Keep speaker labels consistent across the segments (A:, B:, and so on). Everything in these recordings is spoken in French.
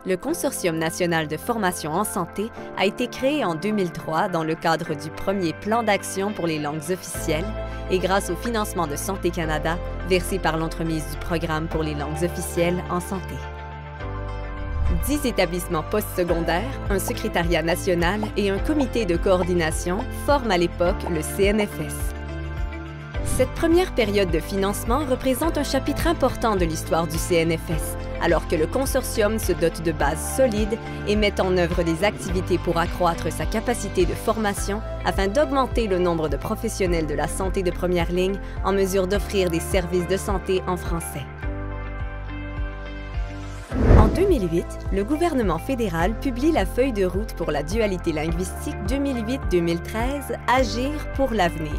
A: Le Consortium national de formation en santé a été créé en 2003 dans le cadre du premier plan d'action pour les langues officielles et grâce au financement de Santé Canada versé par l'entremise du Programme pour les langues officielles en santé. 10 établissements postsecondaires, un secrétariat national et un comité de coordination forment à l'époque le CNFS. Cette première période de financement représente un chapitre important de l'histoire du CNFS, alors que le consortium se dote de bases solides et met en œuvre des activités pour accroître sa capacité de formation afin d'augmenter le nombre de professionnels de la santé de première ligne en mesure d'offrir des services de santé en français. En 2008, le gouvernement fédéral publie la feuille de route pour la dualité linguistique 2008-2013 « Agir pour l'avenir ».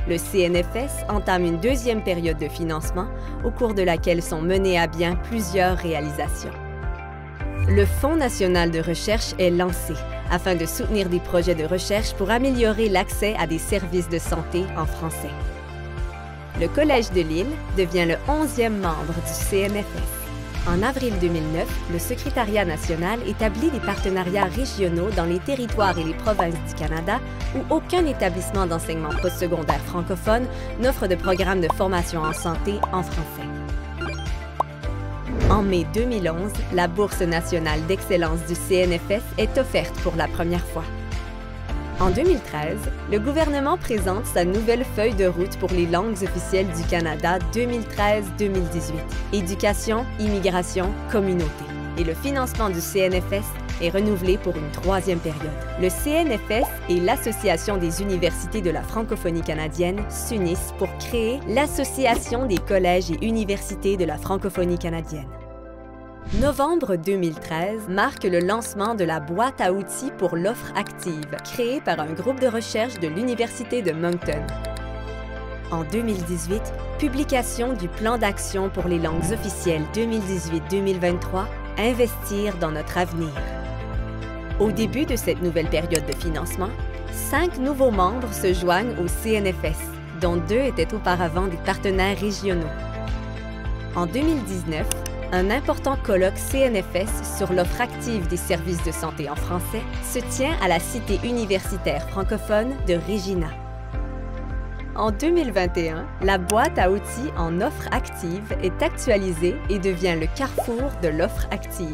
A: Le CNFS entame une deuxième période de financement au cours de laquelle sont menées à bien plusieurs réalisations. Le Fonds national de recherche est lancé afin de soutenir des projets de recherche pour améliorer l'accès à des services de santé en français. Le Collège de Lille devient le 11e membre du CNFS. En avril 2009, le Secrétariat national établit des partenariats régionaux dans les territoires et les provinces du Canada où aucun établissement d'enseignement postsecondaire francophone n'offre de programme de formation en santé en français. En mai 2011, la Bourse nationale d'excellence du CNFS est offerte pour la première fois. En 2013, le gouvernement présente sa nouvelle feuille de route pour les langues officielles du Canada 2013-2018, Éducation, immigration, communauté. Et le financement du CNFS est renouvelé pour une troisième période. Le CNFS et l'Association des universités de la francophonie canadienne s'unissent pour créer l'Association des collèges et universités de la francophonie canadienne. Novembre 2013 marque le lancement de la boîte à outils pour l'offre active, créée par un groupe de recherche de l'Université de Moncton. En 2018, publication du plan d'action pour les langues officielles 2018-2023, Investir dans notre avenir. Au début de cette nouvelle période de financement, 5 nouveaux membres se joignent au CNFS, dont 2 étaient auparavant des partenaires régionaux. En 2019, un important colloque CNFS sur l'offre active des services de santé en français se tient à la Cité universitaire francophone de Regina. En 2021, la boîte à outils en offre active est actualisée et devient le carrefour de l'offre active.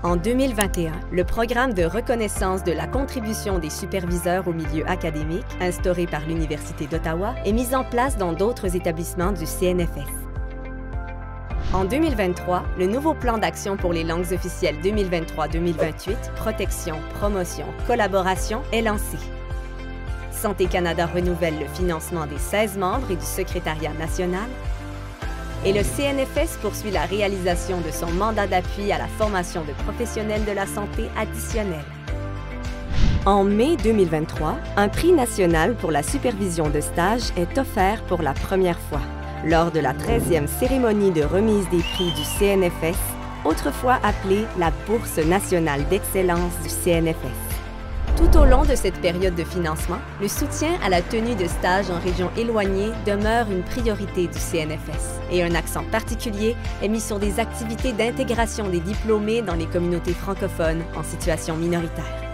A: En 2021, le programme de reconnaissance de la contribution des superviseurs au milieu académique, instauré par l'Université d'Ottawa, est mis en place dans d'autres établissements du CNFS. En 2023, le nouveau plan d'action pour les langues officielles 2023-2028, protection, promotion, collaboration est lancé. Santé Canada renouvelle le financement des 16 membres et du secrétariat national. Et le CNFS poursuit la réalisation de son mandat d'appui à la formation de professionnels de la santé additionnels. En mai 2023, un prix national pour la supervision de stage est offert pour la première fois, lors de la 13e cérémonie de remise des prix du CNFS, autrefois appelée la Bourse nationale d'excellence du CNFS. Tout au long de cette période de financement, le soutien à la tenue de stages en régions éloignées demeure une priorité du CNFS et un accent particulier est mis sur des activités d'intégration des diplômés dans les communautés francophones en situation minoritaire.